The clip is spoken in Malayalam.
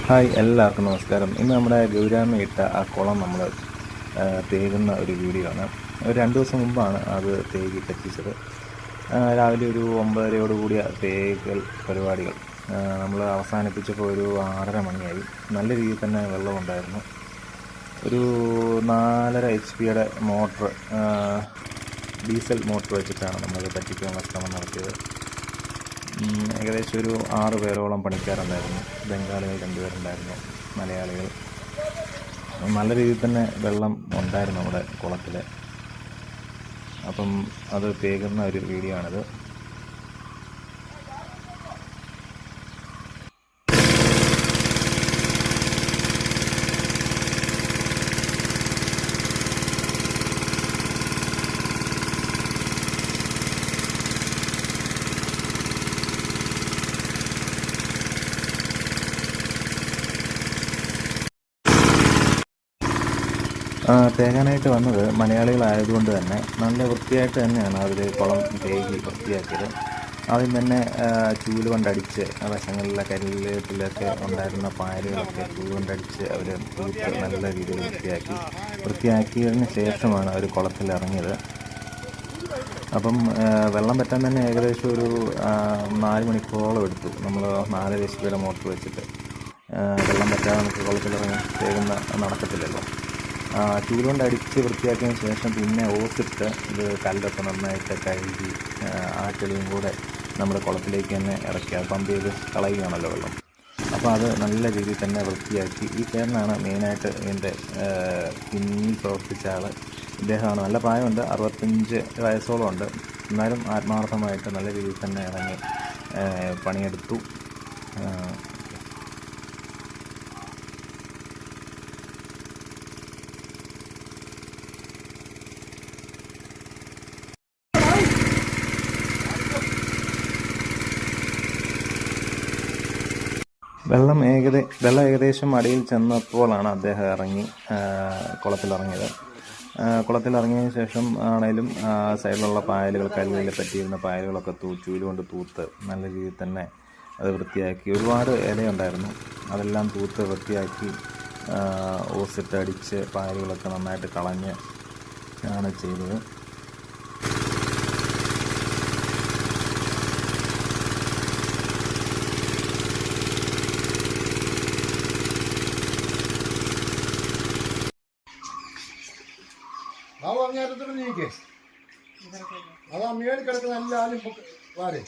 ഹായ്, എല്ലാവർക്കും നമസ്കാരം. ഇന്ന് നമ്മുടെ ഗൗരാമ ഇട്ട ആ കുളം നമ്മൾ തേകുന്ന ഒരു വീഡിയോ ആണ്. ഒരു 2 ദിവസം മുമ്പാണ് അത് തേകി കത്തിച്ചത്. രാവിലെ ഒരു 9:30 കൂടിയ തേകൽ പരിപാടികൾ നമ്മൾ അവസാനിപ്പിച്ചപ്പോൾ ഒരു 6:30 മണിയായി. നല്ല രീതിയിൽ തന്നെ വെള്ളമുണ്ടായിരുന്നു. ഒരു 4.5 HP മോട്ടർ, ഡീസൽ മോട്ടർ വെച്ചിട്ടാണ് നമ്മളത് പറ്റിക്കാനുള്ള ശ്രമം നടത്തിയത്. ഏകദേശം ഒരു 6 പേരോളം പണിക്കാരുണ്ടായിരുന്നു. ബംഗാളികൾ 2 പേരുണ്ടായിരുന്നു, മലയാളികൾ. നല്ല രീതിയിൽ തന്നെ വെള്ളം ഉണ്ടായിരുന്നു നമ്മുടെ കുളത്തിൽ. അപ്പം അത് തേകുന്ന ഒരു വീഡിയോ ആണിത്. തേകാനായിട്ട് വന്നത് മലയാളികളായതുകൊണ്ട് തന്നെ നല്ല വൃത്തിയായിട്ട് തന്നെയാണ് അവർ കുളം തേകി വൃത്തിയാക്കിയത്. ആദ്യം തന്നെ ചൂല് കൊണ്ടടിച്ച് വശങ്ങളിലെ കരിയിലൊക്കെ ഉണ്ടായിരുന്ന പായലുകളൊക്കെ ചൂല് കൊണ്ടടിച്ച് അവർ തൂത്ത് നല്ല രീതിയിൽ വൃത്തിയാക്കിയതിന് ശേഷമാണ് അവർ കുളത്തിലിറങ്ങിയത്. അപ്പം വെള്ളം പറ്റാൻ തന്നെ ഏകദേശം ഒരു 4 മണിക്കൂറോളം എടുത്തു. നമ്മൾ 4 HP മോട്ടർ വെച്ചിട്ട് വെള്ളം പറ്റാതെ നമുക്ക് കുളത്തിലിറങ്ങി തേകുന്ന നടക്കത്തില്ലല്ലോ. ചൂല് കൊണ്ട് അടിച്ച് വൃത്തിയാക്കിയതിന് ശേഷം പിന്നെ ഓസിട്ട് ഇത് കല്ലൊക്കെ നന്നായിട്ട് കഴുകി ആ ചെളിയും കൂടെ നമ്മുടെ കുളത്തിലേക്ക് തന്നെ ഇറക്കി പമ്പ് ചെയ്ത് കളയുകയാണല്ലോ വെള്ളം. അപ്പോൾ അത് നല്ല രീതിയിൽ തന്നെ വൃത്തിയാക്കി. ഈ ചേട്ടനാണ് മെയിനായിട്ട് ഇതിൻ്റെ പിന്നിൽ പ്രവർത്തിച്ച ആൾ. ഇദ്ദേഹമാണ്. നല്ല പ്രായമുണ്ട്, 65 വയസ്സോളം ഉണ്ട്. എന്നാലും ആത്മാർത്ഥമായിട്ട് നല്ല രീതിയിൽ തന്നെ ഇറങ്ങി പണിയെടുത്തു. വെള്ളം ഏകദേശം അടിയിൽ ചെന്നപ്പോഴാണ് അദ്ദേഹം ഇറങ്ങി കുളത്തിലിറങ്ങിയത്. കുളത്തിലിറങ്ങിയതിന് ശേഷം ആണേലും സൈഡിലുള്ള പായലുകൾ, കല്ലിൽ പറ്റിയിരുന്ന പായലുകളൊക്കെ ചൂല് കൊണ്ട് തൂത്ത് നല്ല രീതിയിൽ തന്നെ അത് വൃത്തിയാക്കി. ഒരുപാട് ഇലയുണ്ടായിരുന്നു, അതെല്ലാം തൂത്ത് വൃത്തിയാക്കി ഓസിട്ട് അടിച്ച് പായലുകളൊക്കെ നന്നായിട്ട് കളഞ്ഞ് ആണ് ചെയ്തത്. അങ്ങേരത്തോട് നീക്കേ അത് അമ്മയോട് കിടക്കുന്ന എല്ലാവരും വാരേ.